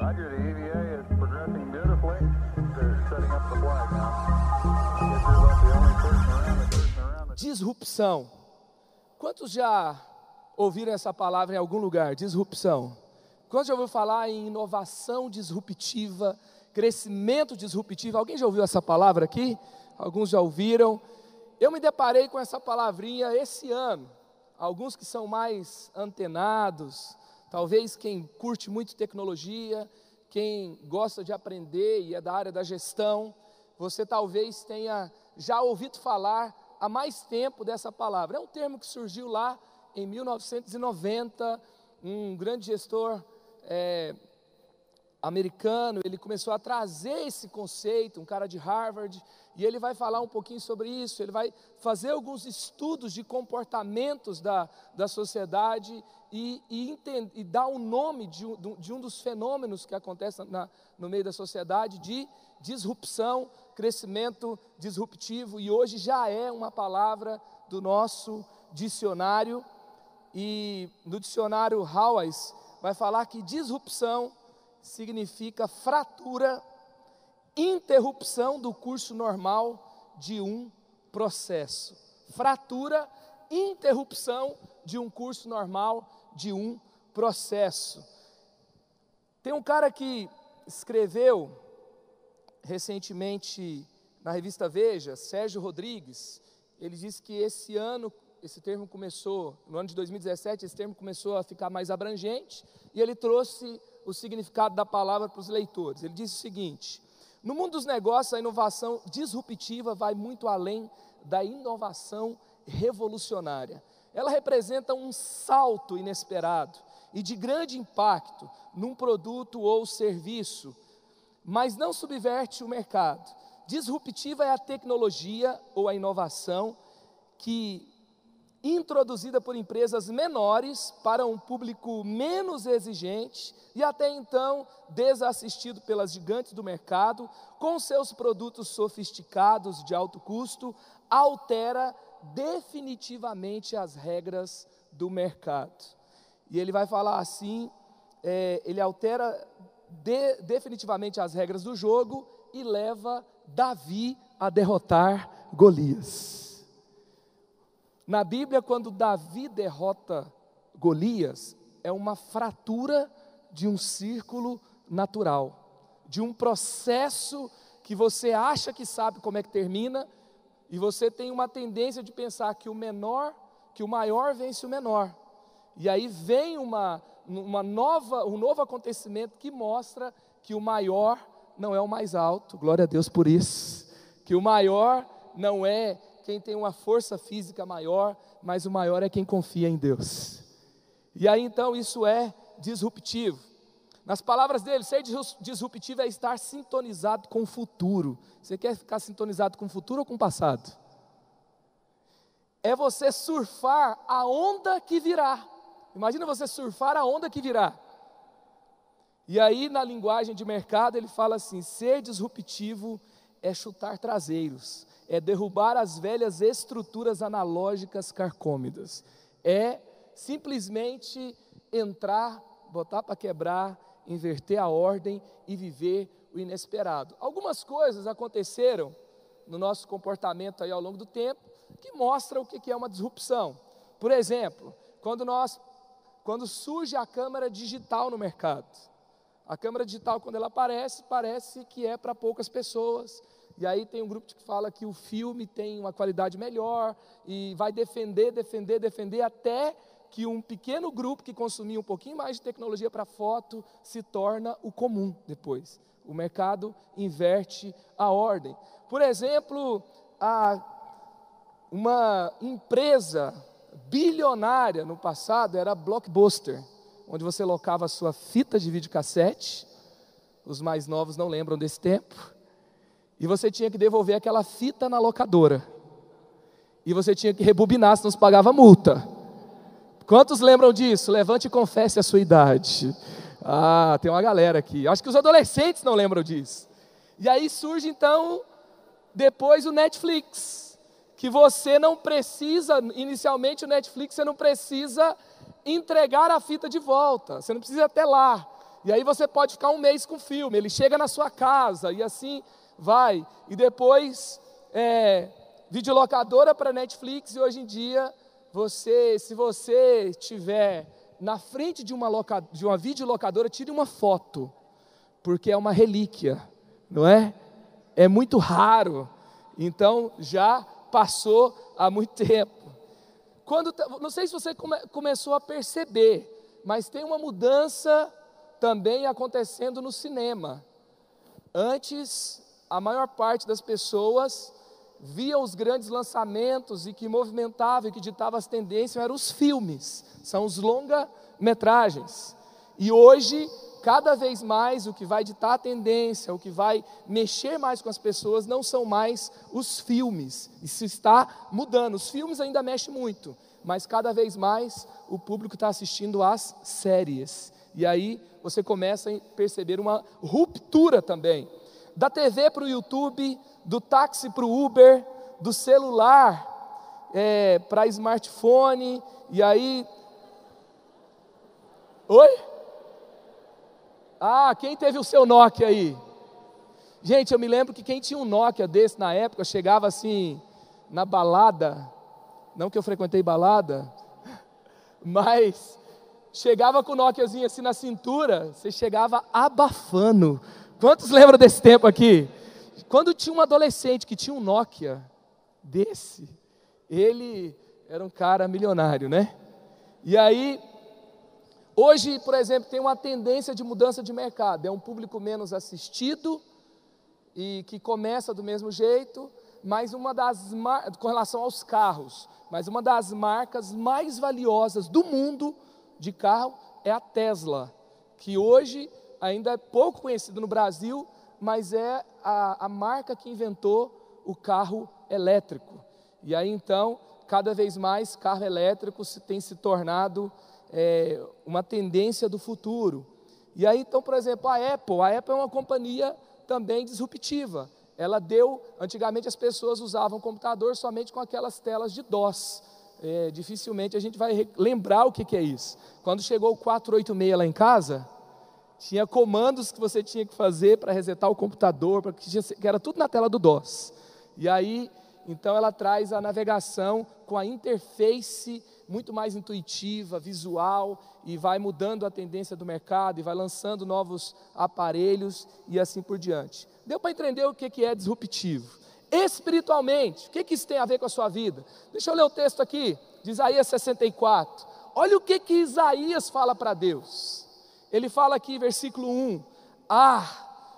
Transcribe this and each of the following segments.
Roger, the EVA is progressing beautifully. They're setting up the flag now. I guess you're about the only person around. Disrupção. Quantos já ouviram essa palavra em algum lugar? Disrupção. Quantos já ouviram falar em inovação disruptiva, crescimento disruptivo? Alguém já ouviu essa palavra aqui? Alguns já ouviram. Eu me deparei com essa palavrinha esse ano. Alguns que são mais antenados, talvez quem curte muito tecnologia, quem gosta de aprender e é da área da gestão, você talvez tenha já ouvido falar há mais tempo dessa palavra. É um termo que surgiu lá em 1990, um grande gestor americano, ele começou a trazer esse conceito, um cara de Harvard, e ele vai falar um pouquinho sobre isso, ele vai fazer alguns estudos de comportamentos da sociedade e dar um nome de um dos fenômenos que acontecem no meio da sociedade, de disrupção, crescimento disruptivo, e hoje já é uma palavra do nosso dicionário, e no dicionário Howes vai falar que disrupção significa fratura, interrupção do curso normal de um processo. Fratura, interrupção de um curso normal de um processo. Tem um cara que escreveu recentemente na revista Veja, Sérgio Rodrigues, ele disse que esse ano, esse termo começou, no ano de 2017, esse termo começou a ficar mais abrangente, e ele trouxe o significado da palavra para os leitores. Ele disse o seguinte: no mundo dos negócios, a inovação disruptiva vai muito além da inovação revolucionária. Ela representa um salto inesperado e de grande impacto num produto ou serviço, mas não subverte o mercado. Disruptiva é a tecnologia ou a inovação que introduzida por empresas menores para um público menos exigente e até então desassistido pelas gigantes do mercado, com seus produtos sofisticados de alto custo, altera definitivamente as regras do mercado. E ele vai falar assim, ele altera definitivamente as regras do jogo e leva Davi a derrotar Golias. Na Bíblia, quando Davi derrota Golias, é uma fratura de um círculo natural, de um processo que você acha que sabe como é que termina, e você tem uma tendência de pensar que o maior vence o menor. E aí vem um novo acontecimento que mostra que o maior não é o mais alto, glória a Deus por isso, que o maior não é quem tem uma força física maior, mas o maior é quem confia em Deus. E aí então isso é disruptivo. Nas palavras dele, ser disruptivo é estar sintonizado com o futuro. Você quer ficar sintonizado com o futuro ou com o passado? É você surfar a onda que virá. Imagina você surfar a onda que virá. E aí na linguagem de mercado ele fala assim: ser disruptivo é chutar traseiros, é derrubar as velhas estruturas analógicas carcômidas, é simplesmente entrar, botar para quebrar, inverter a ordem e viver o inesperado. Algumas coisas aconteceram no nosso comportamento aí ao longo do tempo que mostram o que é uma disrupção. Por exemplo, quando surge a câmera digital no mercado. A câmera digital, quando ela aparece, parece que é para poucas pessoas. E aí tem um grupo que fala que o filme tem uma qualidade melhor e vai defender, até que um pequeno grupo que consumia um pouquinho mais de tecnologia para foto se torna o comum depois. O mercado inverte a ordem. Por exemplo, uma empresa bilionária no passado era a Blockbuster, onde você locava a sua fita de videocassete. Os mais novos não lembram desse tempo. E você tinha que devolver aquela fita na locadora. E você tinha que rebobinar, senão você pagava multa. Quantos lembram disso? Levante e confesse a sua idade. Ah, tem uma galera aqui. Acho que os adolescentes não lembram disso. E aí surge então, depois o Netflix. Que você não precisa, inicialmente o Netflix, você não precisa entregar a fita de volta. Você não precisa ir até lá. E aí você pode ficar um mês com o filme, ele chega na sua casa e assim vai. E depois, videolocadora para Netflix, e hoje em dia, se você estiver na frente de uma videolocadora, tire uma foto, porque é uma relíquia, não é? É muito raro, então já passou há muito tempo. Não sei se você começou a perceber, mas tem uma mudança também acontecendo no cinema. Antes, a maior parte das pessoas via os grandes lançamentos e que movimentava e que ditava as tendências eram os filmes, são os longa-metragens. E hoje, cada vez mais, o que vai ditar a tendência, o que vai mexer mais com as pessoas, não são mais os filmes. Isso está mudando. Os filmes ainda mexem muito, mas cada vez mais o público está assistindo às séries. E aí você começa a perceber uma ruptura também. Da TV para o YouTube, do táxi para o Uber, do celular para smartphone, e aí... Oi? Ah, quem teve o seu Nokia aí? Gente, eu me lembro que quem tinha um Nokia desse na época, chegava assim, na balada, não que eu frequentei balada, mas chegava com o Nokiazinho assim na cintura, você chegava abafando. Quantos lembram desse tempo aqui? Quando tinha um adolescente que tinha um Nokia desse, ele era um cara milionário, né? E aí, hoje, por exemplo, tem uma tendência de mudança de mercado, é um público menos assistido e que começa do mesmo jeito, mas com relação aos carros, mas uma das marcas mais valiosas do mundo de carro é a Tesla, que hoje ainda é pouco conhecida no Brasil, mas é a marca que inventou o carro elétrico. E aí então, cada vez mais carro elétrico tem se tornado uma tendência do futuro. E aí então, por exemplo, a Apple é uma companhia também disruptiva. Antigamente as pessoas usavam computador somente com aquelas telas de DOS. Dificilmente a gente vai lembrar o que é isso. Quando chegou o 486 lá em casa, tinha comandos que você tinha que fazer para resetar o computador, que era tudo na tela do DOS. E aí, então ela traz a navegação com a interface muito mais intuitiva, visual, e vai mudando a tendência do mercado, e vai lançando novos aparelhos, e assim por diante. Deu para entender o que é disruptivo? Espiritualmente, o que isso tem a ver com a sua vida? Deixa eu ler o texto aqui, de Isaías 64. Olha o que Isaías fala para Deus. Ele fala aqui, versículo 1,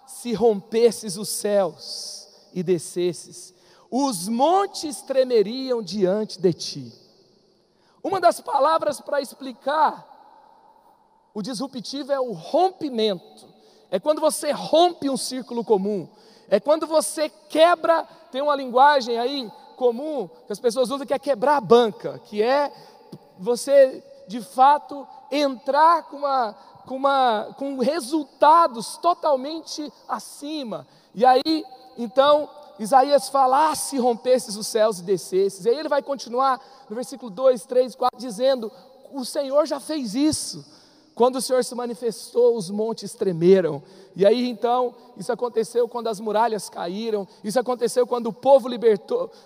se rompesses os céus e descesses, os montes tremeriam diante de ti. Uma das palavras para explicar o disruptivo é o rompimento. É quando você rompe um círculo comum. É quando você quebra, tem uma linguagem aí comum que as pessoas usam, que é quebrar a banca, que é você, de fato, entrar com resultados totalmente acima. E aí, então, Isaías fala, se rompesses os céus e descesses. E aí ele vai continuar no versículo 2, 3, 4, dizendo, o Senhor já fez isso. Quando o Senhor se manifestou, os montes tremeram. E aí então, isso aconteceu quando as muralhas caíram. Isso aconteceu quando o povo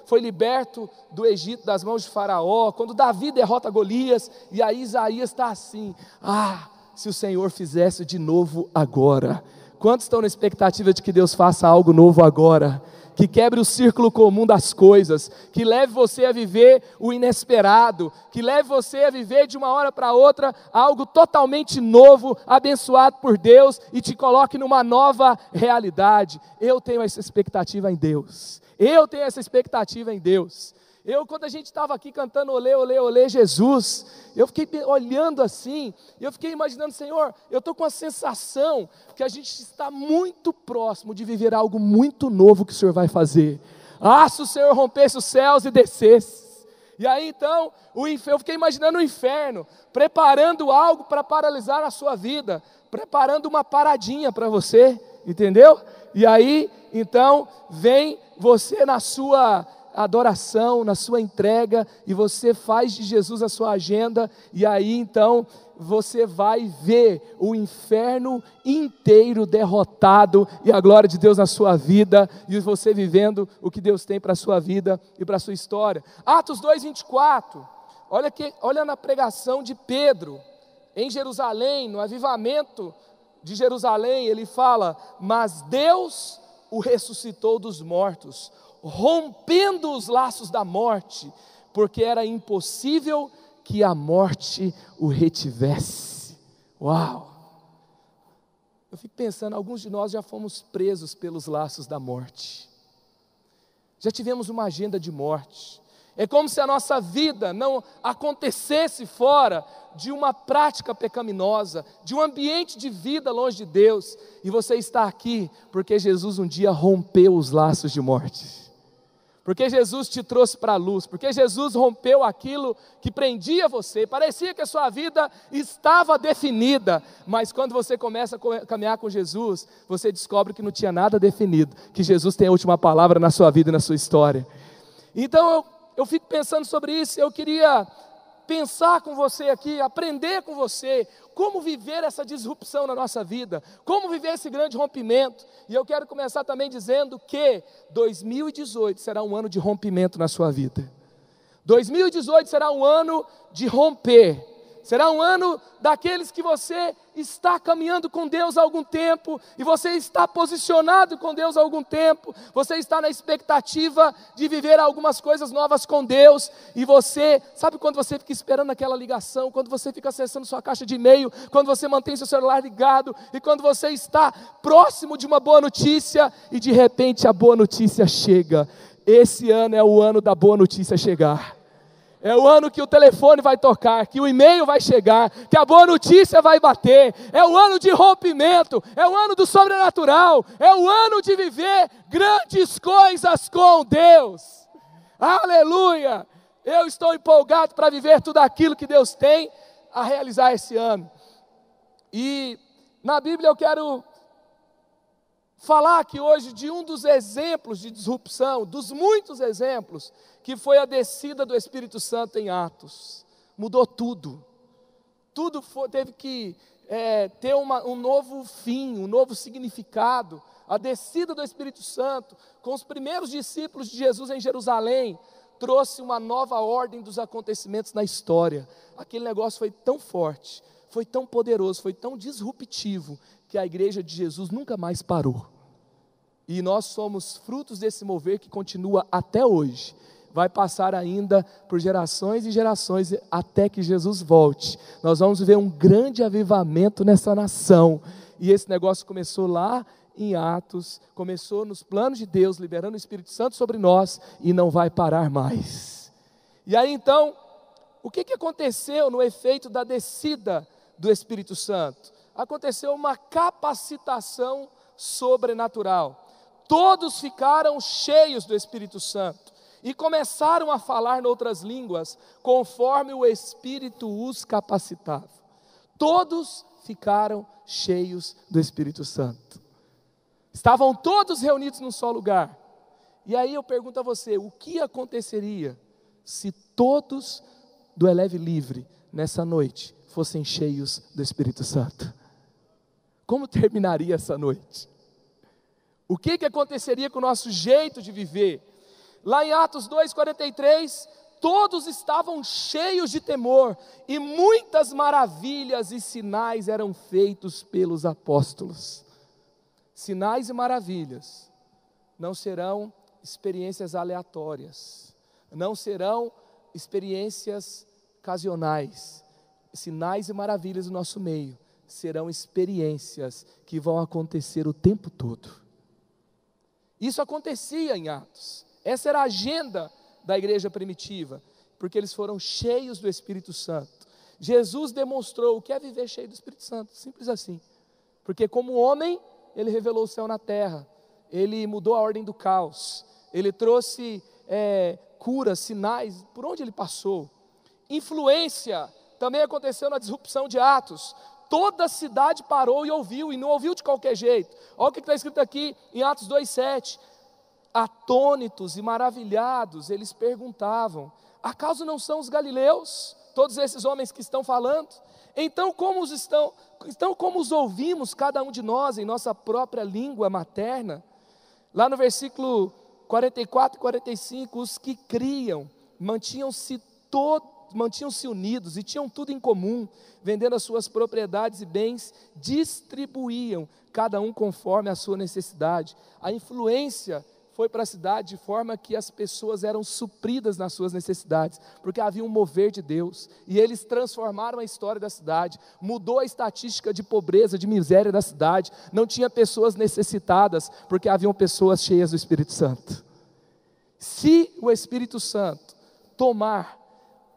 foi liberto do Egito, das mãos de Faraó. Quando Davi derrota Golias. E aí Isaías está assim, se o Senhor fizesse de novo agora. Quantos estão na expectativa de que Deus faça algo novo agora? Que quebre o círculo comum das coisas, que leve você a viver o inesperado, que leve você a viver de uma hora para outra algo totalmente novo, abençoado por Deus, e te coloque numa nova realidade. Eu tenho essa expectativa em Deus. Quando a gente estava aqui cantando olê, olê, olê, Jesus, eu fiquei olhando assim, eu fiquei imaginando, Senhor, eu estou com a sensação que a gente está muito próximo de viver algo muito novo que o Senhor vai fazer. Se o Senhor rompesse os céus e descesse. E aí então, eu fiquei imaginando o inferno, preparando algo para paralisar a sua vida, preparando uma paradinha para você, entendeu? E aí, então, vem você na sua adoração, na sua entrega, e você faz de Jesus a sua agenda, e aí então você vai ver o inferno inteiro derrotado, e a glória de Deus na sua vida, e você vivendo o que Deus tem para a sua vida e para a sua história. Atos 2:24, olha na pregação de Pedro, em Jerusalém, no avivamento de Jerusalém, ele fala: mas Deus o ressuscitou dos mortos, rompendo os laços da morte, porque era impossível que a morte o retivesse. Uau! Eu fico pensando, alguns de nós já fomos presos pelos laços da morte, já tivemos uma agenda de morte. É como se a nossa vida não acontecesse fora de uma prática pecaminosa, de um ambiente de vida longe de Deus, e você está aqui porque Jesus um dia rompeu os laços de morte, porque Jesus te trouxe para a luz, porque Jesus rompeu aquilo que prendia você. Parecia que a sua vida estava definida, mas quando você começa a caminhar com Jesus, você descobre que não tinha nada definido, que Jesus tem a última palavra na sua vida e na sua história. Então eu fico pensando sobre isso. Eu queria pensar com você aqui, aprender com você, como viver essa disrupção na nossa vida, como viver esse grande rompimento. E eu quero começar também dizendo que 2018 será um ano de rompimento na sua vida. 2018 será um ano de romper. Será um ano daqueles que você está caminhando com Deus há algum tempo, e você está posicionado com Deus há algum tempo, você está na expectativa de viver algumas coisas novas com Deus, e você, sabe quando você fica esperando aquela ligação, quando você fica acessando sua caixa de e-mail, quando você mantém seu celular ligado, e quando você está próximo de uma boa notícia, e de repente a boa notícia chega. Esse ano é o ano da boa notícia chegar. É o ano que o telefone vai tocar, que o e-mail vai chegar, que a boa notícia vai bater. É o ano de rompimento, é o ano do sobrenatural, é o ano de viver grandes coisas com Deus. Aleluia! Eu estou empolgado para viver tudo aquilo que Deus tem a realizar esse ano. E na Bíblia eu quero falar aqui hoje de um dos exemplos de disrupção, dos muitos exemplos, que foi a descida do Espírito Santo em Atos. Mudou tudo. Tudo teve que ter um novo fim, um novo significado. A descida do Espírito Santo, com os primeiros discípulos de Jesus em Jerusalém, trouxe uma nova ordem dos acontecimentos na história. Aquele negócio foi tão forte, foi tão poderoso, foi tão disruptivo, que a igreja de Jesus nunca mais parou. E nós somos frutos desse mover que continua até hoje. Vai passar ainda por gerações e gerações até que Jesus volte. Nós vamos ver um grande avivamento nessa nação. E esse negócio começou lá em Atos, começou nos planos de Deus, liberando o Espírito Santo sobre nós, e não vai parar mais. E aí então, o que aconteceu no efeito da descida do Espírito Santo? Aconteceu uma capacitação sobrenatural. Todos ficaram cheios do Espírito Santo e começaram a falar noutras línguas, conforme o Espírito os capacitava. Todos ficaram cheios do Espírito Santo. Estavam todos reunidos num só lugar. E aí eu pergunto a você, o que aconteceria se todos do Eleve Livre, nessa noite, fossem cheios do Espírito Santo? Como terminaria essa noite? O que aconteceria com o nosso jeito de viver? Lá em Atos 2:43, todos estavam cheios de temor, e muitas maravilhas e sinais eram feitos pelos apóstolos. Sinais e maravilhas não serão experiências aleatórias, não serão experiências ocasionais. Sinais e maravilhas no nosso meio serão experiências que vão acontecer o tempo todo. Isso acontecia em Atos. Essa era a agenda da igreja primitiva, porque eles foram cheios do Espírito Santo. Jesus demonstrou o que é viver cheio do Espírito Santo, simples assim. Porque como homem, ele revelou o céu na terra, ele mudou a ordem do caos, ele trouxe curas, sinais, por onde ele passou. Influência também aconteceu na disrupção de Atos. Toda a cidade parou e não ouviu de qualquer jeito. Olha o que está escrito aqui em Atos 2:7. atônitos e maravilhados, eles perguntavam: acaso não são os galileus, todos esses homens que estão falando? Então como os ouvimos, cada um de nós, em nossa própria língua materna? Lá no versículo 44 e 45, os que criam mantinham-se unidos e tinham tudo em comum, vendendo as suas propriedades e bens, distribuíam, cada um conforme a sua necessidade. A influência foi para a cidade de forma que as pessoas eram supridas nas suas necessidades, porque havia um mover de Deus, e eles transformaram a história da cidade, mudou a estatística de pobreza, de miséria da cidade, não tinha pessoas necessitadas, porque haviam pessoas cheias do Espírito Santo. Se o Espírito Santo tomar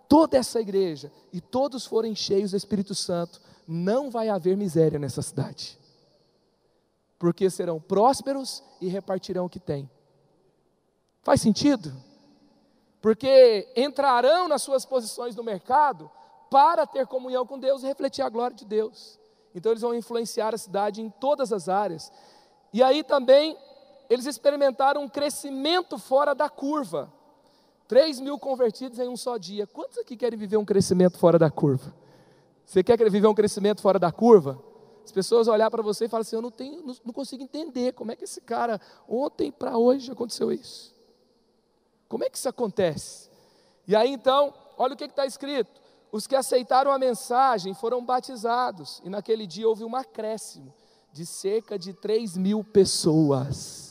toda essa igreja, e todos forem cheios do Espírito Santo, não vai haver miséria nessa cidade, porque serão prósperos e repartirão o que têm. Faz sentido? Porque entrarão nas suas posições no mercado para ter comunhão com Deus e refletir a glória de Deus. Então eles vão influenciar a cidade em todas as áreas. E aí também eles experimentaram um crescimento fora da curva. 3.000 convertidos em um só dia. Quantos aqui querem viver um crescimento fora da curva? Você quer viver um crescimento fora da curva? As pessoas olhar para você e falar assim: eu não consigo entender como é que esse cara, ontem para hoje aconteceu isso. Como é que isso acontece? E aí então, olha o que está escrito: os que aceitaram a mensagem foram batizados, e naquele dia houve um acréscimo de cerca de 3.000 pessoas.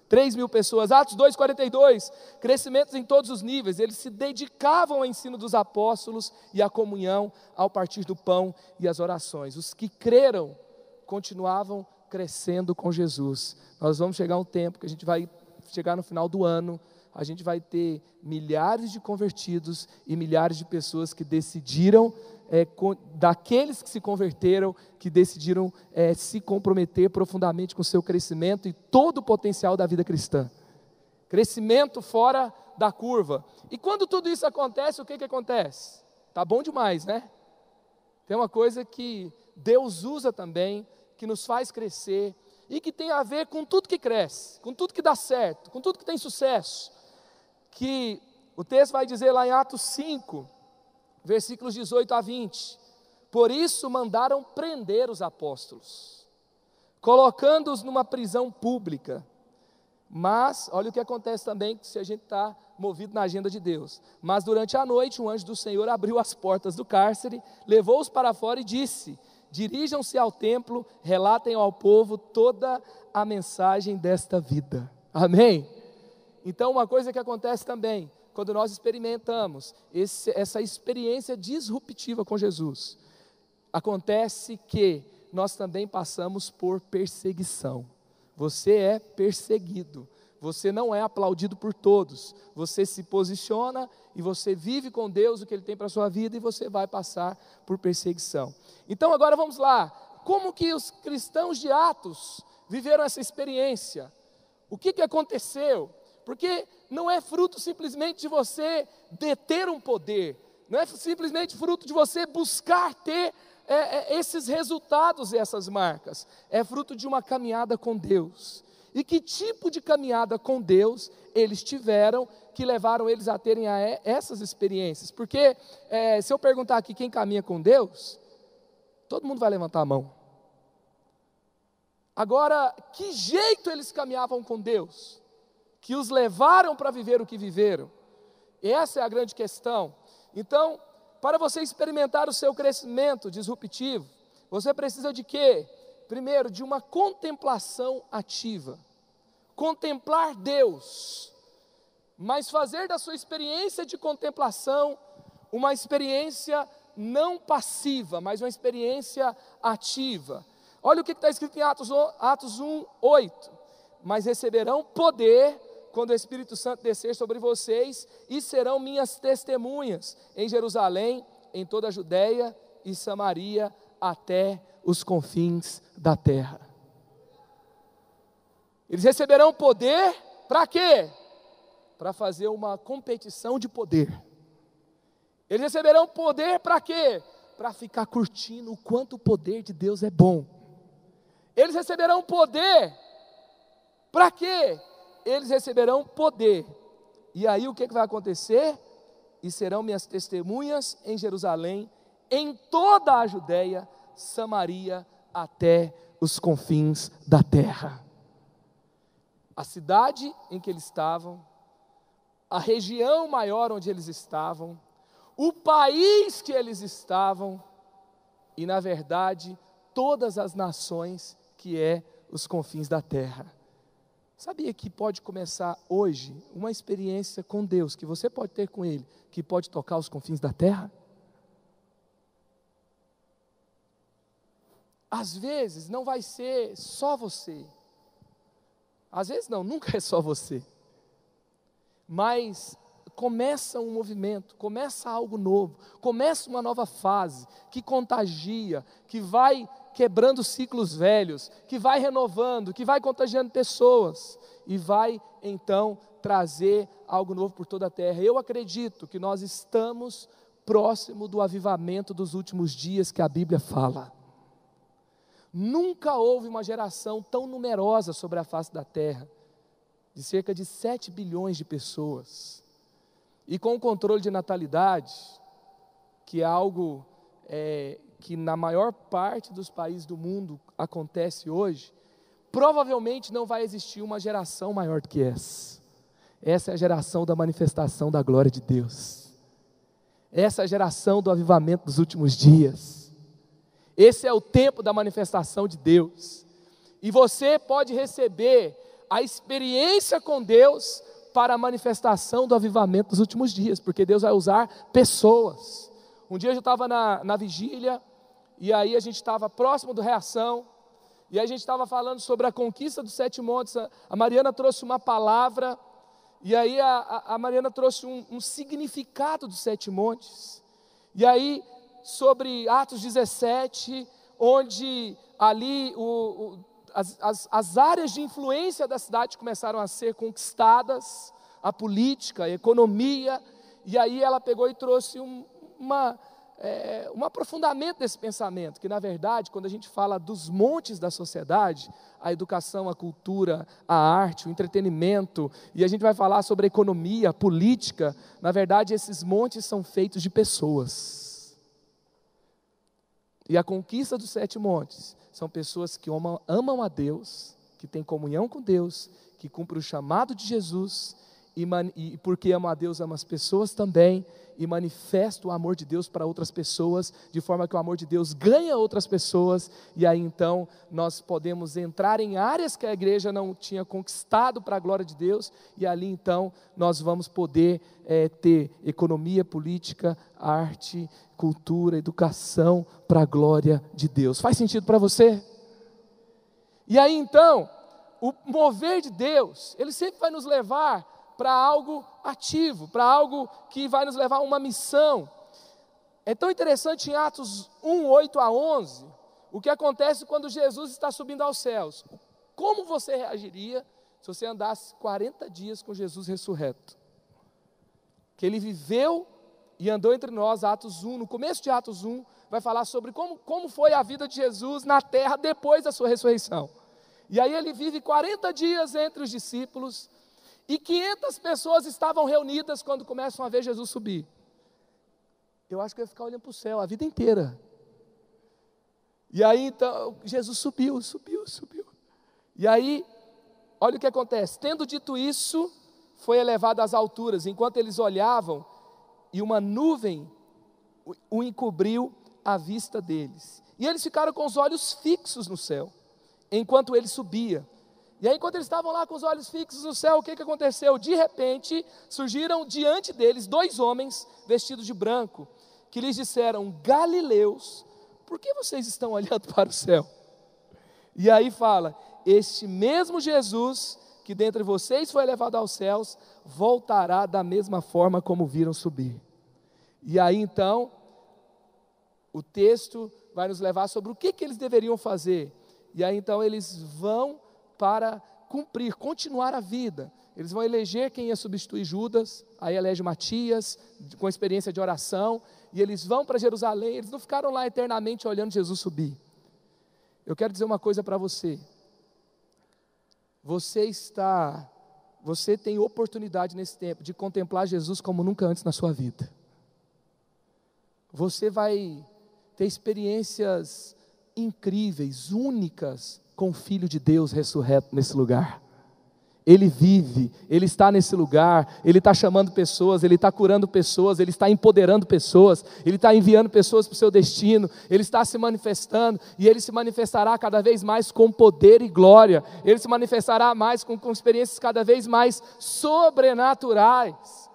3.000 pessoas. Atos 2,42, crescimentos em todos os níveis. Eles se dedicavam ao ensino dos apóstolos e à comunhão, ao partir do pão e às orações. Os que creram continuavam crescendo com Jesus. Nós vamos chegar a um tempo que a gente vai chegar no final do ano, a gente vai ter milhares de convertidos e milhares de pessoas que decidiram, daqueles que se converteram, que decidiram se comprometer profundamente com o seu crescimento e todo o potencial da vida cristã. Crescimento fora da curva. E quando tudo isso acontece, o que acontece? Tá bom demais, né? Tem uma coisa que Deus usa também, que nos faz crescer, e que tem a ver com tudo que cresce, com tudo que dá certo, com tudo que tem sucesso, que o texto vai dizer lá em Atos 5, versículos 18 a 20, por isso mandaram prender os apóstolos, colocando-os numa prisão pública. Mas, olha o que acontece também, se a gente está movido na agenda de Deus. Mas durante a noite, um anjo do Senhor abriu as portas do cárcere, levou-os para fora e disse: dirijam-se ao templo, relatem ao povo toda a mensagem desta vida. Amém? Então, uma coisa que acontece também, quando nós experimentamos essa experiência disruptiva com Jesus, acontece que nós também passamos por perseguição. Você é perseguido, você não é aplaudido por todos, você se posiciona e você vive com Deus o que Ele tem para a sua vida e você vai passar por perseguição. Então agora vamos lá, como que os cristãos de Atos viveram essa experiência? O que aconteceu? Porque não é fruto simplesmente de você deter um poder, não é simplesmente fruto de você buscar ter esses resultados e essas marcas, é fruto de uma caminhada com Deus. E que tipo de caminhada com Deus eles tiveram, que levaram eles a terem essas experiências? Porque se eu perguntar aqui quem caminha com Deus, todo mundo vai levantar a mão. Agora, que jeito eles caminhavam com Deus, que os levaram para viver o que viveram? Essa é a grande questão. Então, para você experimentar o seu crescimento disruptivo, você precisa de quê? Primeiro, de uma contemplação ativa. Contemplar Deus, mas fazer da sua experiência de contemplação uma experiência não passiva, mas uma experiência ativa. Olha o que está escrito em Atos 1:8. Mas receberão poder quando o Espírito Santo descer sobre vocês, e serão minhas testemunhas em Jerusalém, em toda a Judéia e Samaria, até os confins da terra. Eles receberão poder para quê? Para fazer uma competição de poder. Eles receberão poder para quê? Para ficar curtindo o quanto o poder de Deus é bom. Eles receberão poder para quê? eles receberão poder. E aí o que vai acontecer? E serão minhas testemunhas em Jerusalém, em toda a Judéia, Samaria, até os confins da terra. A cidade em que eles estavam, a região maior onde eles estavam, o país que eles estavam, e na verdade, todas as nações que é os confins da terra. Sabia que pode começar hoje uma experiência com Deus, que você pode ter com Ele, que pode tocar os confins da terra? Às vezes não vai ser só você, às vezes não, nunca é só você, mas começa um movimento, começa algo novo, começa uma nova fase, que contagia, que vai quebrando ciclos velhos, que vai renovando, que vai contagiando pessoas, e vai então trazer algo novo por toda a terra. Eu acredito que nós estamos próximo do avivamento dos últimos dias que a Bíblia fala. Nunca houve uma geração tão numerosa sobre a face da terra, de cerca de 7 bilhões de pessoas, e com o controle de natalidade, que é algo que na maior parte dos países do mundo acontece hoje, provavelmente não vai existir uma geração maior do que essa. Essa é a geração da manifestação da glória de Deus, essa é a geração do avivamento dos últimos dias. Esse é o tempo da manifestação de Deus, e você pode receber a experiência com Deus para a manifestação do avivamento dos últimos dias, porque Deus vai usar pessoas. Um dia eu estava na vigília, e aí a gente estava próximo do Reação, e aí a gente estava falando sobre a conquista dos 7 montes, a Mariana trouxe uma palavra, e aí a Mariana trouxe um significado dos 7 montes, e aí sobre Atos 17, onde ali as áreas de influência da cidade começaram a ser conquistadas, a política, a economia, e aí ela pegou e trouxe um aprofundamento desse pensamento, que na verdade, quando a gente fala dos montes da sociedade, a educação, a cultura, a arte, o entretenimento, e a gente vai falar sobre a economia, a política, na verdade esses montes são feitos de pessoas. E a conquista dos 7 montes são pessoas que amam a Deus, que têm comunhão com Deus, que cumprem o chamado de Jesus, e porque amam a Deus, amam as pessoas também, e manifestam o amor de Deus para outras pessoas, de forma que o amor de Deus ganha outras pessoas, e aí então nós podemos entrar em áreas que a igreja não tinha conquistado para a glória de Deus, e ali então nós vamos poder ter economia, política, arte, cultura, educação para a glória de Deus. Faz sentido para você? E aí então, o mover de Deus, ele sempre vai nos levar para algo ativo, para algo que vai nos levar a uma missão. É tão interessante em Atos 1, 8 a 11, o que acontece quando Jesus está subindo aos céus. Como você reagiria se você andasse 40 dias com Jesus ressurreto? Que ele viveu e andou entre nós, Atos 1, no começo de Atos 1, vai falar sobre como foi a vida de Jesus na terra depois da sua ressurreição. E aí ele vive 40 dias entre os discípulos, e 500 pessoas estavam reunidas quando começam a ver Jesus subir. Eu acho que eu ia ficar olhando para o céu a vida inteira. E aí então, Jesus subiu. E aí, olha o que acontece. Tendo dito isso, foi elevado às alturas, enquanto eles olhavam, e uma nuvem o encobriu à vista deles. E eles ficaram com os olhos fixos no céu, enquanto ele subia. E aí, enquanto eles estavam lá com os olhos fixos no céu, o que aconteceu? De repente, surgiram diante deles 2 homens vestidos de branco, que lhes disseram: Galileus, por que vocês estão olhando para o céu? E aí fala: este mesmo Jesus, que dentre vocês foi levado aos céus, voltará da mesma forma como viram subir. E aí então, o texto vai nos levar sobre o que eles deveriam fazer. E aí então eles vão para cumprir, continuar a vida. Eles vão eleger quem ia substituir Judas, aí elege Matias, com experiência de oração, e eles vão para Jerusalém. Eles não ficaram lá eternamente olhando Jesus subir. Eu quero dizer uma coisa para você. Você está você tem oportunidade nesse tempo de contemplar Jesus como nunca antes na sua vida. Você vai ter experiências incríveis, únicas, com o Filho de Deus ressurreto nesse lugar. Ele vive, Ele está nesse lugar, Ele está chamando pessoas, Ele está curando pessoas, Ele está empoderando pessoas, Ele está enviando pessoas para o seu destino, Ele está se manifestando, e Ele se manifestará cada vez mais com poder e glória, Ele se manifestará mais com experiências cada vez mais sobrenaturais.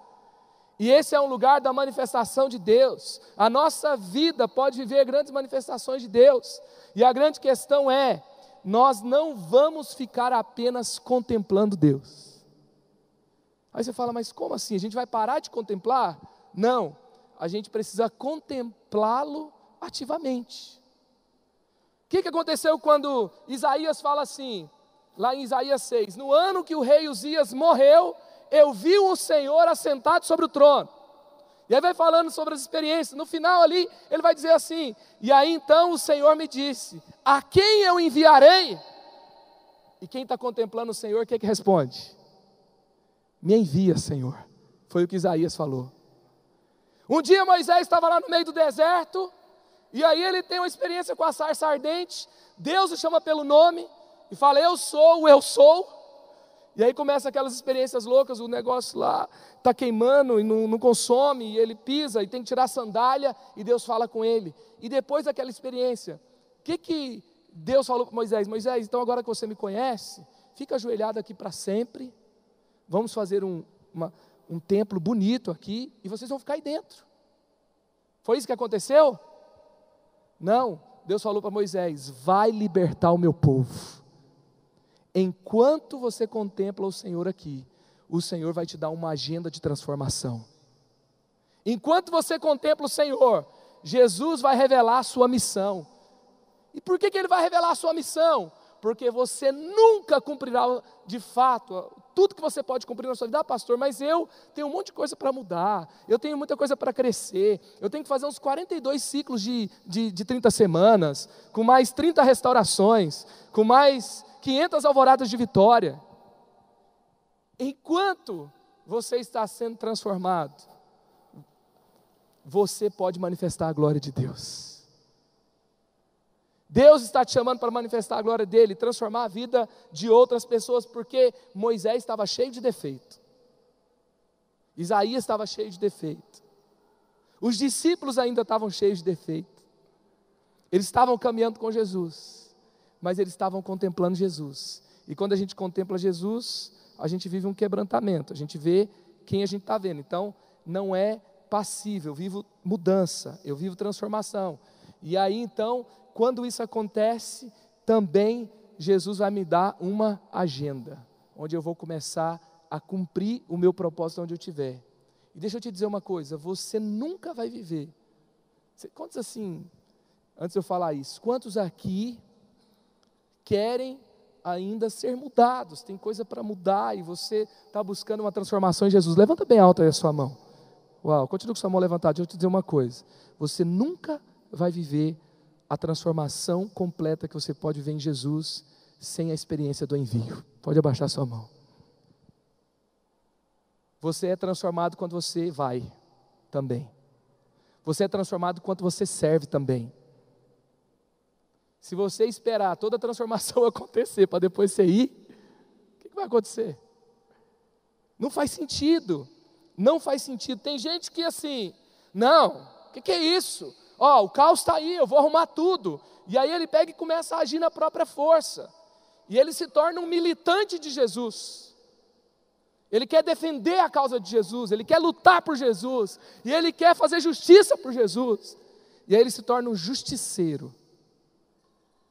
E esse é um lugar da manifestação de Deus. A nossa vida pode viver grandes manifestações de Deus, e a grande questão é, nós não vamos ficar apenas contemplando Deus. Aí você fala, mas como assim? A gente vai parar de contemplar? Não, a gente precisa contemplá-lo ativamente. O que aconteceu quando Isaías fala assim, lá em Isaías 6, no ano que o rei Uzias morreu, eu vi o Senhor assentado sobre o trono. E aí vai falando sobre as experiências, no final ali, ele vai dizer assim, e aí então o Senhor me disse, a quem eu enviarei? E quem está contemplando o Senhor, o que responde? Me envia, Senhor. Foi o que Isaías falou. Um dia Moisés estava lá no meio do deserto, e aí ele tem uma experiência com a sarça ardente, Deus o chama pelo nome, e fala, eu sou. E aí começa aquelas experiências loucas, o negócio lá está queimando e não consome, e ele pisa e tem que tirar a sandália, e Deus fala com ele. E depois daquela experiência, o que Deus falou para Moisés? Moisés, então agora que você me conhece, fica ajoelhado aqui para sempre, vamos fazer um templo bonito aqui, e vocês vão ficar aí dentro. Foi isso que aconteceu? Não, Deus falou para Moisés, vai libertar o meu povo. Enquanto você contempla o Senhor aqui, o Senhor vai te dar uma agenda de transformação. Enquanto você contempla o Senhor, Jesus vai revelar a sua missão. E por que Ele vai revelar a sua missão? Porque você nunca cumprirá de fato tudo que você pode cumprir na sua vida. Ah, pastor, mas eu tenho um monte de coisa para mudar, eu tenho muita coisa para crescer, eu tenho que fazer uns 42 ciclos de 30 semanas, com mais 30 restaurações, com mais 500 alvoradas de vitória. Enquanto você está sendo transformado, você pode manifestar a glória de Deus. Deus está te chamando para manifestar a glória dEle, transformar a vida de outras pessoas, porque Moisés estava cheio de defeito, Isaías estava cheio de defeito, os discípulos ainda estavam cheios de defeito, eles estavam caminhando com Jesus, mas eles estavam contemplando Jesus, e quando a gente contempla Jesus, a gente vive um quebrantamento, a gente vê quem a gente está vendo, então não é passivo, eu vivo mudança, eu vivo transformação, e aí então, quando isso acontece, também Jesus vai me dar uma agenda, onde eu vou começar a cumprir o meu propósito onde eu estiver. E deixa eu te dizer uma coisa, você nunca vai viver. Quantos assim, antes de eu falar isso, quantos aqui querem ainda ser mudados? Tem coisa para mudar e você está buscando uma transformação em Jesus. Levanta bem alto aí a sua mão. Uau, continua com sua mão levantada. Deixa eu te dizer uma coisa, você nunca vai viver a transformação completa que você pode ver em Jesus, sem a experiência do envio. Pode abaixar sua mão. Você é transformado quando você vai, também. Você é transformado quando você serve também. Se você esperar toda a transformação acontecer, para depois você ir, o que vai acontecer? Não faz sentido, não faz sentido. Tem gente que assim, não, o que é isso? O caos está aí, eu vou arrumar tudo. E aí ele pega e começa a agir na própria força. E ele se torna um militante de Jesus. Ele quer defender a causa de Jesus, ele quer lutar por Jesus, e ele quer fazer justiça por Jesus. E aí ele se torna um justiceiro.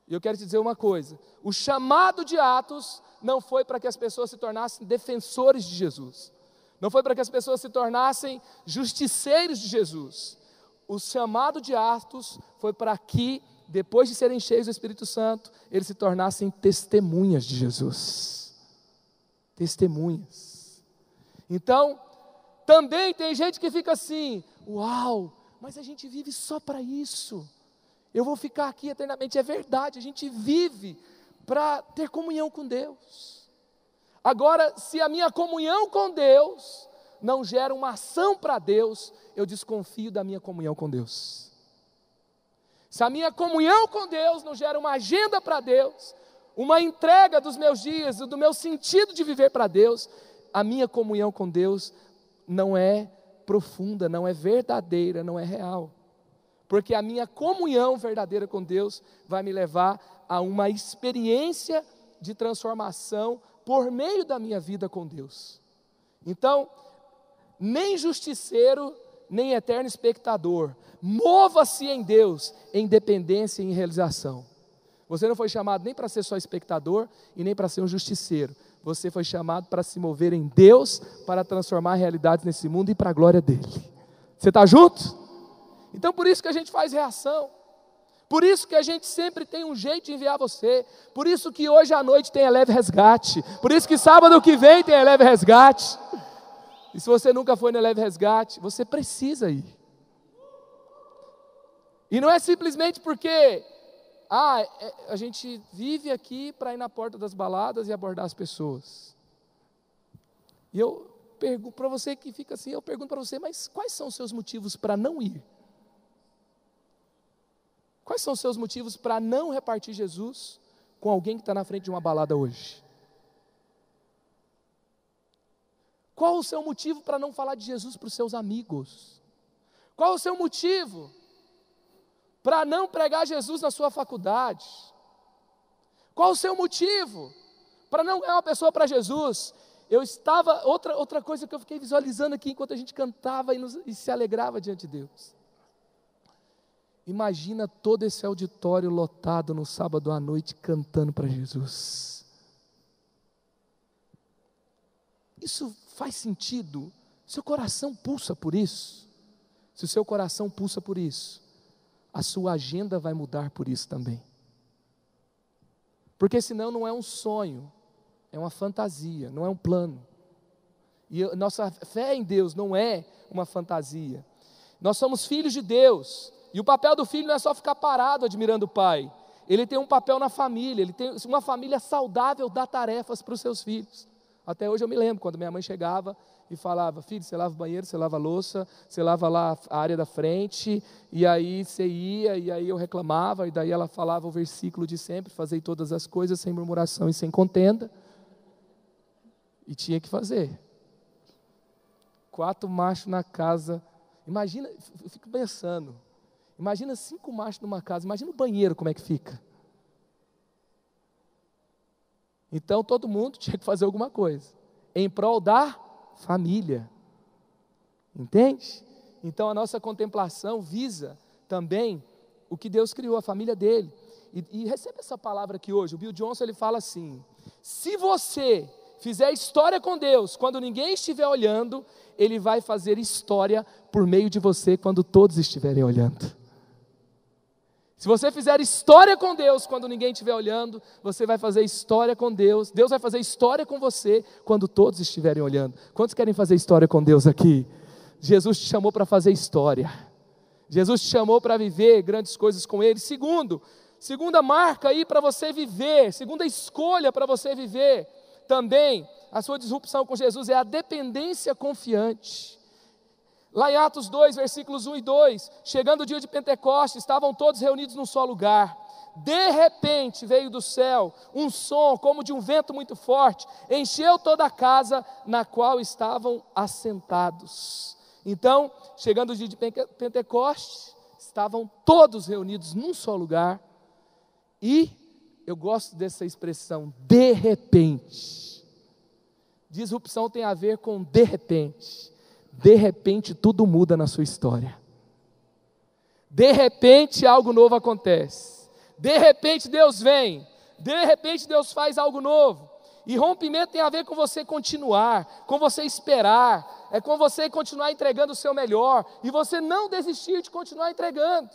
E eu quero te dizer uma coisa, o chamado de Atos não foi para que as pessoas se tornassem defensores de Jesus. Não foi para que as pessoas se tornassem justiceiros de Jesus. O chamado de Atos foi para que, depois de serem cheios do Espírito Santo, eles se tornassem testemunhas de Jesus. Testemunhas. Então, também tem gente que fica assim, uau, mas a gente vive só para isso. Eu vou ficar aqui eternamente. É verdade, a gente vive para ter comunhão com Deus. Agora, se a minha comunhão com Deus não gera uma ação para Deus, eu desconfio da minha comunhão com Deus. Se a minha comunhão com Deus não gera uma agenda para Deus, uma entrega dos meus dias, do meu sentido de viver para Deus, a minha comunhão com Deus não é profunda, não é verdadeira, não é real. Porque a minha comunhão verdadeira com Deus vai me levar a uma experiência de transformação por meio da minha vida com Deus. Então, nem justiceiro, nem eterno espectador, mova-se em Deus, em dependência e em realização. Você não foi chamado nem para ser só espectador e nem para ser um justiceiro. Você foi chamado para se mover em Deus, para transformar realidades nesse mundo e para a glória dele. Você está junto? Então por isso que a gente faz reação. Por isso que a gente sempre tem um jeito de enviar você. Por isso que hoje à noite tem Eleve Resgate. Por isso que sábado que vem tem Eleve Resgate. E se você nunca foi no Eleve Resgate, você precisa ir. E não é simplesmente porque a gente vive aqui para ir na porta das baladas e abordar as pessoas. E eu pergunto para você que fica assim, eu pergunto para você, mas quais são os seus motivos para não ir? Quais são os seus motivos para não repartir Jesus com alguém que está na frente de uma balada hoje? Qual o seu motivo para não falar de Jesus para os seus amigos? Qual o seu motivo para não pregar Jesus na sua faculdade? Qual o seu motivo para não ganhar uma pessoa para Jesus? Outra coisa que eu fiquei visualizando aqui enquanto a gente cantava e se alegrava diante de Deus. Imagina todo esse auditório lotado no sábado à noite cantando para Jesus. Isso faz sentido? Seu coração pulsa por isso? Se o seu coração pulsa por isso, a sua agenda vai mudar por isso também. Porque senão não é um sonho, é uma fantasia, não é um plano. E nossa fé em Deus não é uma fantasia. Nós somos filhos de Deus. E o papel do filho não é só ficar parado admirando o pai. Ele tem um papel na família, ele tem uma família saudável, dá tarefas para os seus filhos. Até hoje eu me lembro, quando minha mãe chegava e falava, filho, você lava o banheiro, você lava a louça, você lava lá a área da frente, e aí você ia, e aí eu reclamava, e daí ela falava o versículo de sempre, fazei todas as coisas sem murmuração e sem contenda, e tinha que fazer. 4 machos na casa, imagina, eu fico pensando, imagina 5 machos numa casa, imagina o banheiro como é que fica. Então todo mundo tinha que fazer alguma coisa, em prol da família, entende? Então a nossa contemplação visa também o que Deus criou, a família dele, e recebe essa palavra aqui hoje, o Bill Johnson ele fala assim, se você fizer história com Deus, quando ninguém estiver olhando, Ele vai fazer história por meio de você, quando todos estiverem olhando. Se você fizer história com Deus quando ninguém estiver olhando, você vai fazer história com Deus. Deus vai fazer história com você quando todos estiverem olhando. Quantos querem fazer história com Deus aqui? Jesus te chamou para fazer história. Jesus te chamou para viver grandes coisas com Ele. Segunda marca aí para você viver, segunda escolha para você viver também, a sua disrupção com Jesus é a dependência confiante. Lá em Atos 2, versículos 1 e 2, chegando o dia de Pentecostes, estavam todos reunidos num só lugar. De repente veio do céu um som como de um vento muito forte, encheu toda a casa na qual estavam assentados. Então, chegando o dia de Pentecostes, estavam todos reunidos num só lugar. E eu gosto dessa expressão, de repente. Disrupção tem a ver com de repente. De repente tudo muda na sua história. De repente algo novo acontece. De repente Deus vem. De repente Deus faz algo novo. E rompimento tem a ver com você continuar, com você esperar, é com você continuar entregando o seu melhor, e você não desistir de continuar entregando.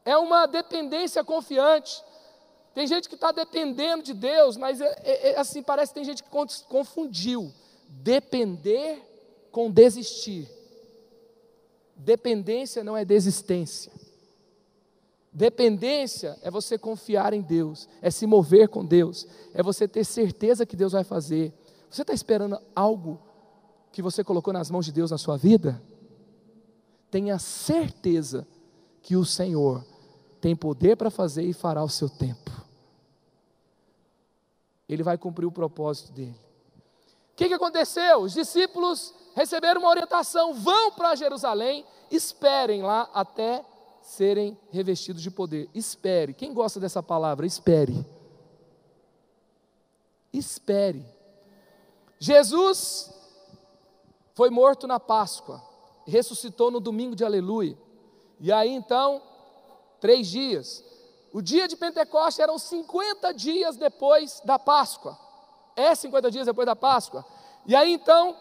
É uma dependência confiante. Tem gente que está dependendo de Deus, mas assim, parece que tem gente que confundiu depender com desistir. Dependência não é desistência. Dependência é você confiar em Deus, é se mover com Deus, é você ter certeza que Deus vai fazer. Você está esperando algo que você colocou nas mãos de Deus na sua vida? Tenha certeza que o Senhor tem poder para fazer e fará o seu tempo. Ele vai cumprir o propósito dele. O que aconteceu? Os discípulos receberam uma orientação, vão para Jerusalém, esperem lá até serem revestidos de poder. Espere. Quem gosta dessa palavra? Espere. Espere. Jesus foi morto na Páscoa, ressuscitou no domingo de Aleluia. E aí então, 3 dias. O dia de Pentecostes eram 50 dias depois da Páscoa. 50 dias depois da Páscoa. E aí então,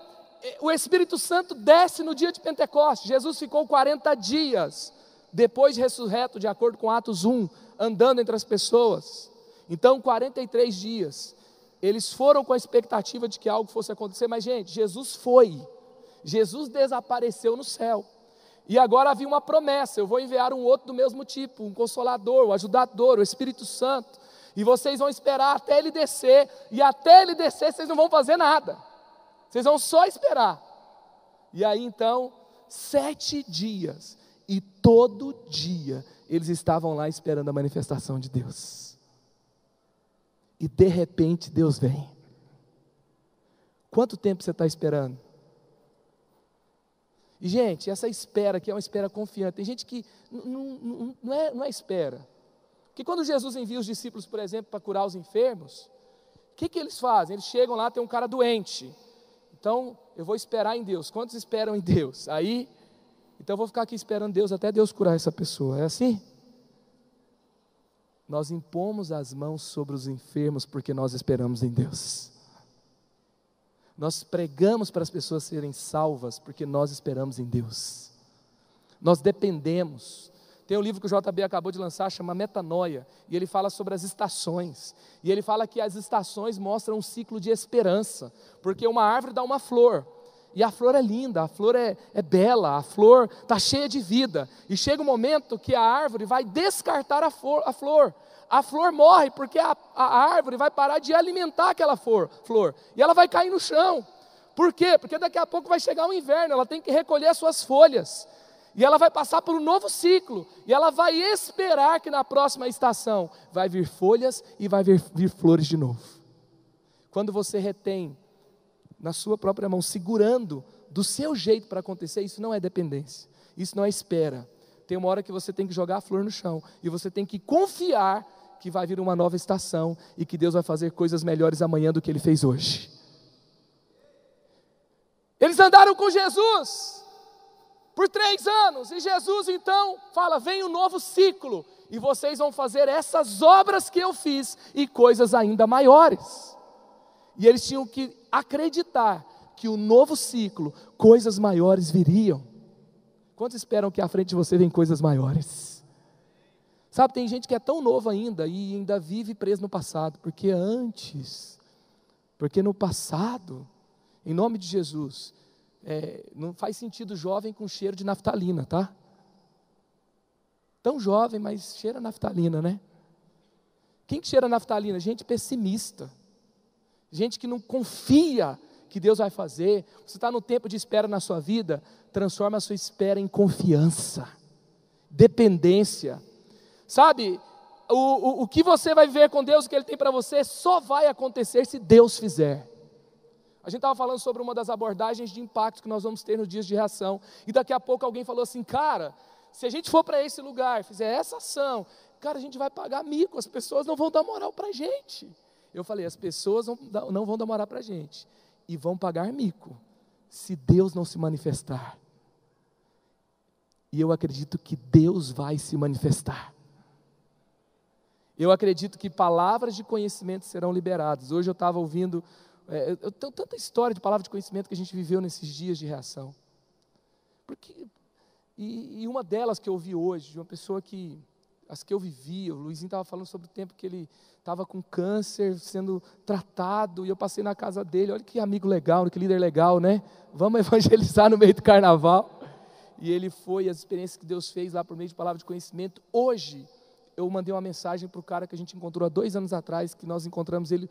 o Espírito Santo desce no dia de Pentecostes. Jesus ficou 40 dias depois de ressurreto, de acordo com Atos 1, andando entre as pessoas. Então, 43 dias. Eles foram com a expectativa de que algo fosse acontecer, mas gente, Jesus foi. Jesus desapareceu no céu. E agora havia uma promessa: eu vou enviar um outro do mesmo tipo, um Consolador, o Ajudador, o Espírito Santo. E vocês vão esperar até ele descer, e até ele descer vocês não vão fazer nada. Vocês vão só esperar. E aí então, 7 dias, e todo dia eles estavam lá esperando a manifestação de Deus. E de repente Deus vem. Quanto tempo você está esperando? E gente, essa espera aqui é uma espera confiante. Tem gente que não é espera. Porque quando Jesus envia os discípulos, por exemplo, para curar os enfermos, o que eles fazem? Eles chegam lá, tem um cara doente. Então, eu vou esperar em Deus. Quantos esperam em Deus? Então eu vou ficar aqui esperando Deus até Deus curar essa pessoa. É assim? Nós impomos as mãos sobre os enfermos porque nós esperamos em Deus. Nós pregamos para as pessoas serem salvas porque nós esperamos em Deus. Nós dependemos. Tem um livro que o JB acabou de lançar, chama Metanoia, e ele fala sobre as estações. E ele fala que as estações mostram um ciclo de esperança, porque uma árvore dá uma flor, e a flor é linda, a flor é bela, a flor está cheia de vida. E chega um momento que a árvore vai descartar a flor. A flor morre porque a árvore vai parar de alimentar aquela flor, e ela vai cair no chão. Por quê? Porque daqui a pouco vai chegar o inverno, ela tem que recolher as suas folhas, e ela vai passar por um novo ciclo, e ela vai esperar que na próxima estação vai vir folhas e vai vir flores de novo. Quando você retém na sua própria mão, segurando do seu jeito para acontecer, isso não é dependência, isso não é espera. Tem uma hora que você tem que jogar a flor no chão, e você tem que confiar que vai vir uma nova estação, e que Deus vai fazer coisas melhores amanhã do que Ele fez hoje. Eles andaram com Jesus por 3 anos, e Jesus então fala: vem um novo ciclo, e vocês vão fazer essas obras que eu fiz, e coisas ainda maiores. E eles tinham que acreditar que o novo ciclo, coisas maiores viriam. Quantos esperam que à frente de você vem coisas maiores? Sabe, tem gente que é tão novo ainda, e ainda vive preso no passado, porque no passado, em nome de Jesus, não faz sentido jovem com cheiro de naftalina, tá? Tão jovem, mas cheira naftalina, né? Quem que cheira naftalina? Gente pessimista, gente que não confia que Deus vai fazer. Você está no tempo de espera na sua vida, transforma a sua espera em confiança, dependência. Sabe, o que você vai viver com Deus, o que Ele tem para você, só vai acontecer se Deus fizer. A gente estava falando sobre uma das abordagens de impacto que nós vamos ter nos dias de reação, e daqui a pouco alguém falou assim: cara, se a gente for para esse lugar, fizer essa ação, cara, a gente vai pagar mico, as pessoas não vão dar moral para a gente. Eu falei: as pessoas não vão dar moral para a gente, e vão pagar mico, se Deus não se manifestar. E eu acredito que Deus vai se manifestar. Eu acredito que palavras de conhecimento serão liberadas. Hoje eu estava ouvindo, eu tenho tanta história de palavra de conhecimento que a gente viveu nesses dias de reação. E uma delas que eu ouvi hoje, de uma pessoa as que eu vivi, o Luizinho estava falando sobre o tempo que ele estava com câncer, sendo tratado, e eu passei na casa dele. Olha que amigo legal, que líder legal, né? Vamos evangelizar no meio do carnaval. E ele foi, as experiências que Deus fez lá por meio de palavra de conhecimento. Hoje, eu mandei uma mensagem para o cara que a gente encontrou há 2 anos atrás, que nós encontramos ele,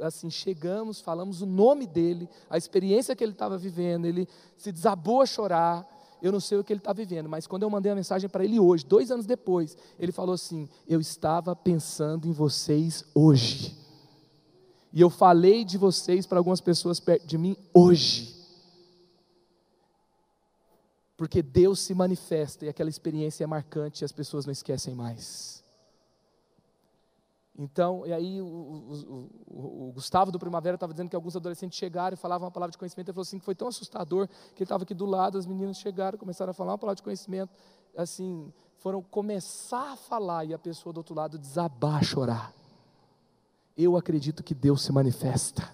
assim, chegamos, falamos o nome dele, a experiência que ele estava vivendo, ele se desabou a chorar. Eu não sei o que ele está vivendo, mas quando eu mandei a mensagem para ele hoje, 2 anos depois, ele falou assim: eu estava pensando em vocês hoje, e eu falei de vocês para algumas pessoas perto de mim hoje, porque Deus se manifesta, e aquela experiência é marcante, e as pessoas não esquecem mais. Então, e aí o Gustavo do Primavera estava dizendo que alguns adolescentes chegaram e falavam uma palavra de conhecimento. Ele falou assim, que foi tão assustador, que ele estava aqui do lado, as meninas chegaram, começaram a falar uma palavra de conhecimento, assim, foram começar a falar, e a pessoa do outro lado desabar a chorar. Eu acredito que Deus se manifesta.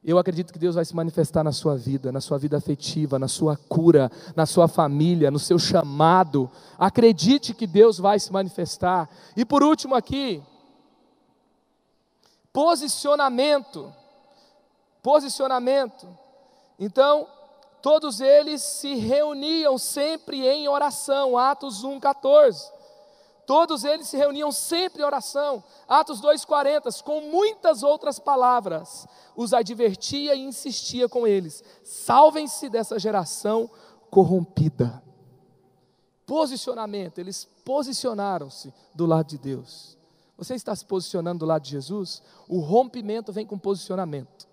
Eu acredito que Deus vai se manifestar na sua vida afetiva, na sua cura, na sua família, no seu chamado. Acredite que Deus vai se manifestar. E por último aqui, posicionamento. Então, todos eles se reuniam sempre em oração, Atos 1:14. Todos eles se reuniam sempre em oração, Atos 2:40, com muitas outras palavras, os advertia e insistia com eles: salvem-se dessa geração corrompida. Posicionamento, eles posicionaram-se do lado de Deus. Você está se posicionando do lado de Jesus? O rompimento vem com posicionamento.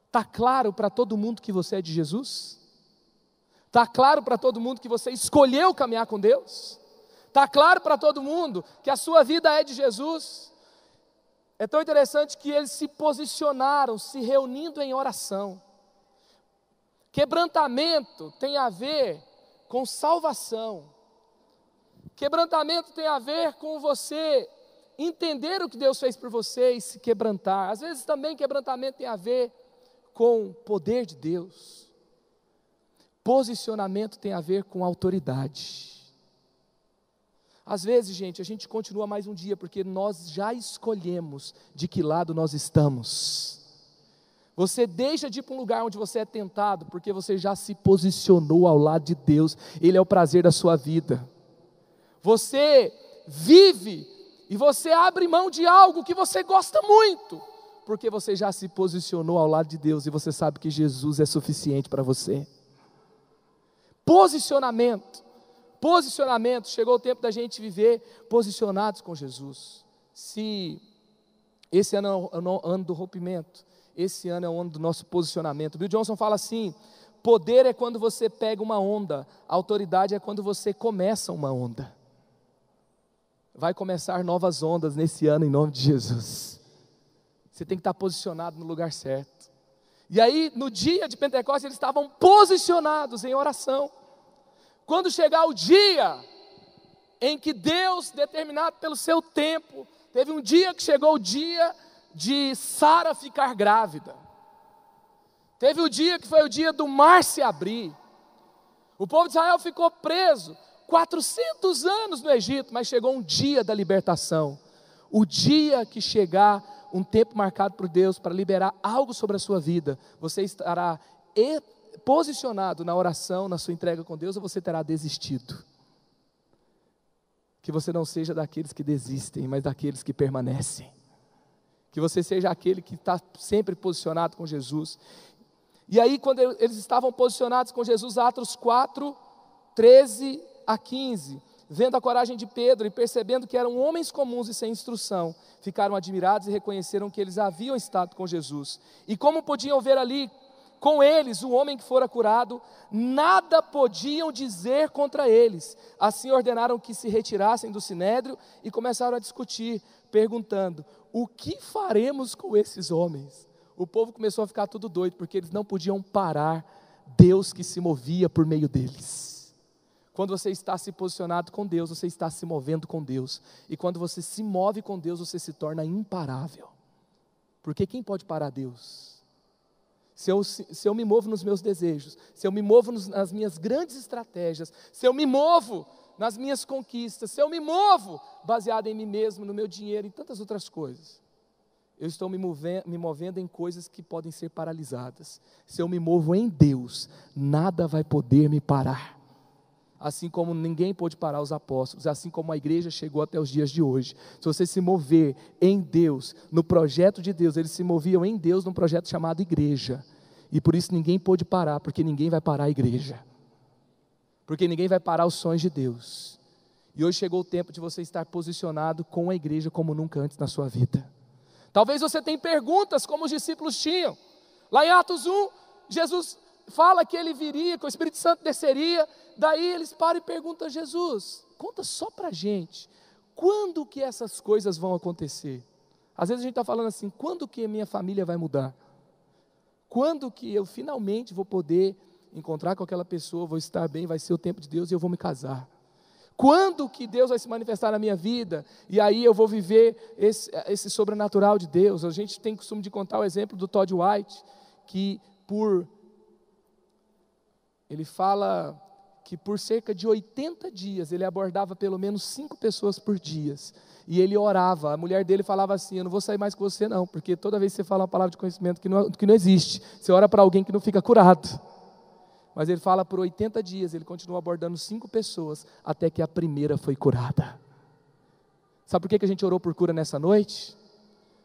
Está claro para todo mundo que você é de Jesus? Está claro para todo mundo que você escolheu caminhar com Deus? Está claro para todo mundo que a sua vida é de Jesus? É tão interessante que eles se posicionaram, se reunindo em oração. Quebrantamento tem a ver com salvação. Quebrantamento tem a ver com você entender o que Deus fez por você e se quebrantar. Às vezes também quebrantamento tem a ver com o poder de Deus. Posicionamento tem a ver com autoridade. Às vezes, gente, a gente continua mais um dia, porque nós já escolhemos de que lado nós estamos. Você deixa de ir para um lugar onde você é tentado, porque você já se posicionou ao lado de Deus. Ele é o prazer da sua vida. Você vive e você abre mão de algo que você gosta muito, porque você já se posicionou ao lado de Deus e você sabe que Jesus é suficiente para você. Posicionamento, chegou o tempo da gente viver posicionados com Jesus. Se esse ano é o ano do rompimento, esse ano é o ano do nosso posicionamento. Bill Johnson fala assim: poder é quando você pega uma onda, autoridade é quando você começa uma onda. Vai começar novas ondas nesse ano em nome de Jesus. Você tem que estar posicionado no lugar certo. E aí, no dia de Pentecostes, eles estavam posicionados em oração. Quando chegar o dia em que Deus, determinado pelo seu tempo, teve um dia que chegou o dia de Sara ficar grávida. Teve o dia que foi o dia do mar se abrir. O povo de Israel ficou preso 400 anos no Egito, mas chegou um dia da libertação. O dia que chegar um tempo marcado por Deus para liberar algo sobre a sua vida, você estará posicionado na oração, na sua entrega com Deus, ou você terá desistido? Que você não seja daqueles que desistem, mas daqueles que permanecem. Que você seja aquele que está sempre posicionado com Jesus. E aí, quando eles estavam posicionados com Jesus, Atos 4, 13 a 15, vendo a coragem de Pedro e percebendo que eram homens comuns e sem instrução, ficaram admirados e reconheceram que eles haviam estado com Jesus. E como podiam ver ali com eles o homem que fora curado, nada podiam dizer contra eles. Assim ordenaram que se retirassem do sinédrio e começaram a discutir, perguntando: o que faremos com esses homens? O povo começou a ficar tudo doido, porque eles não podiam parar Deus que se movia por meio deles. Quando você está se posicionado com Deus, você está se movendo com Deus. E quando você se move com Deus, você se torna imparável. Porque quem pode parar Deus? Se eu me movo nos meus desejos, se eu me movo nas minhas grandes estratégias, se eu me movo nas minhas conquistas, se eu me movo baseado em mim mesmo, no meu dinheiro, em tantas outras coisas, eu estou me movendo em coisas que podem ser paralisadas. Se eu me movo em Deus, nada vai poder me parar. assim como ninguém pôde parar os apóstolos, assim como a igreja chegou até os dias de hoje. Se você se mover em Deus, no projeto de Deus, eles se moviam em Deus num projeto chamado igreja, e por isso ninguém pôde parar, porque ninguém vai parar a igreja, porque ninguém vai parar os sonhos de Deus. E hoje chegou o tempo de você estar posicionado com a igreja como nunca antes na sua vida. Talvez você tenha perguntas como os discípulos tinham. Lá em Atos 1, Jesus fala que ele viria, que o Espírito Santo desceria. Daí eles param e perguntam a Jesus, conta só para a gente, quando que essas coisas vão acontecer? Às vezes a gente está falando assim, quando que a minha família vai mudar? Quando que eu finalmente vou poder encontrar com aquela pessoa, vou estar bem, vai ser o tempo de Deus e eu vou me casar? Quando que Deus vai se manifestar na minha vida, e aí eu vou viver esse sobrenatural de Deus? A gente tem costume de contar o exemplo do Todd White, que ele fala que por cerca de 80 dias, ele abordava pelo menos 5 pessoas por dia, e ele orava. A mulher dele falava assim, eu não vou sair mais com você não, porque toda vez que você fala uma palavra de conhecimento que não existe, você ora para alguém que não fica curado. Mas ele fala, por 80 dias, ele continua abordando 5 pessoas, até que a primeira foi curada. Sabe por que a gente orou por cura nessa noite?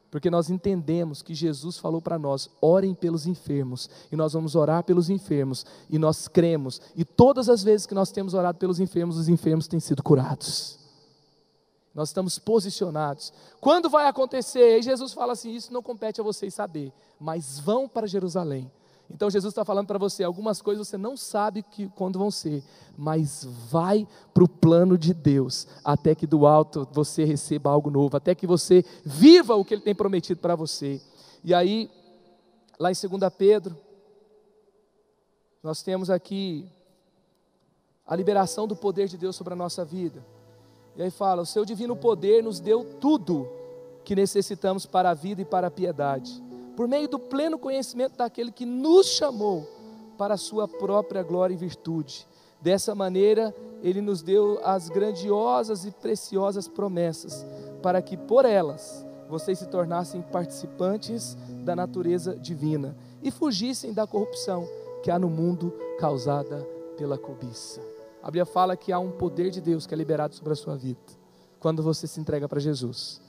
Porque nós entendemos que Jesus falou para nós, orem pelos enfermos, e nós vamos orar pelos enfermos, e nós cremos, e todas as vezes que nós temos orado pelos enfermos, os enfermos têm sido curados. Nós estamos posicionados. Quando vai acontecer? E Jesus fala assim, isso não compete a vocês saber, mas vão para Jerusalém. Então Jesus está falando para você, algumas coisas você não sabe quando vão ser, mas vai para o plano de Deus, até que do alto você receba algo novo, até que você viva o que Ele tem prometido para você. E aí, lá em 2 Pedro, nós temos aqui a liberação do poder de Deus sobre a nossa vida. E aí fala, o seu divino poder nos deu tudo que necessitamos para a vida e para a piedade, por meio do pleno conhecimento daquele que nos chamou para a sua própria glória e virtude. Dessa maneira, Ele nos deu as grandiosas e preciosas promessas, para que por elas, vocês se tornassem participantes da natureza divina, e fugissem da corrupção que há no mundo causada pela cobiça. A Bíblia fala que há um poder de Deus que é liberado sobre a sua vida, quando você se entrega para Jesus,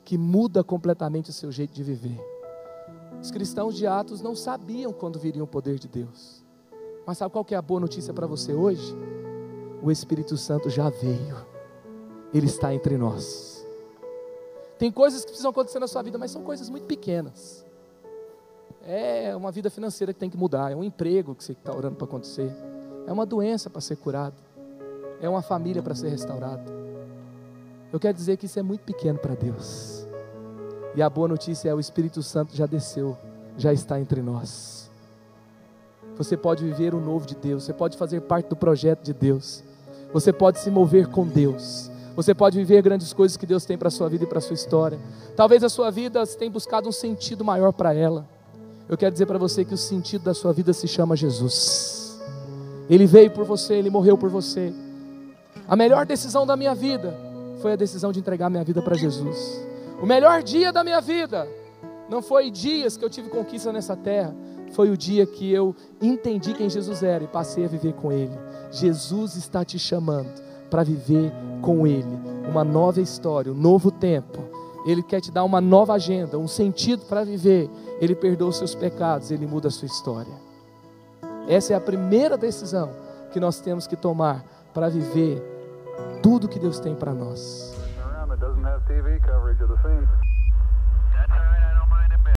que muda completamente o seu jeito de viver. Os cristãos de Atos não sabiam quando viria o poder de Deus. Mas sabe qual que é a boa notícia para você hoje? O Espírito Santo já veio. Ele está entre nós. Tem coisas que precisam acontecer na sua vida, mas são coisas muito pequenas. É uma vida financeira que tem que mudar, é um emprego que você está orando para acontecer, é uma doença para ser curada, é uma família para ser restaurada. Eu quero dizer que isso é muito pequeno para Deus. E a boa notícia é, o Espírito Santo já desceu, já está entre nós. Você pode viver o novo de Deus, você pode fazer parte do projeto de Deus, você pode se mover com Deus, você pode viver grandes coisas que Deus tem para a sua vida e para a sua história. Talvez a sua vida tenha buscado um sentido maior para ela. Eu quero dizer para você que o sentido da sua vida se chama Jesus. Ele veio por você, Ele morreu por você. A melhor decisão da minha vida foi a decisão de entregar minha vida para Jesus. O melhor dia da minha vida não foi dias que eu tive conquista nessa terra, foi o dia que eu entendi quem Jesus era e passei a viver com Ele. Jesus está te chamando para viver com Ele, uma nova história, um novo tempo. Ele quer te dar uma nova agenda, um sentido para viver. Ele perdoa os seus pecados, Ele muda a sua história. Essa é a primeira decisão que nós temos que tomar para viver tudo que Deus tem para nós. Doesn't have TV coverage of the scene.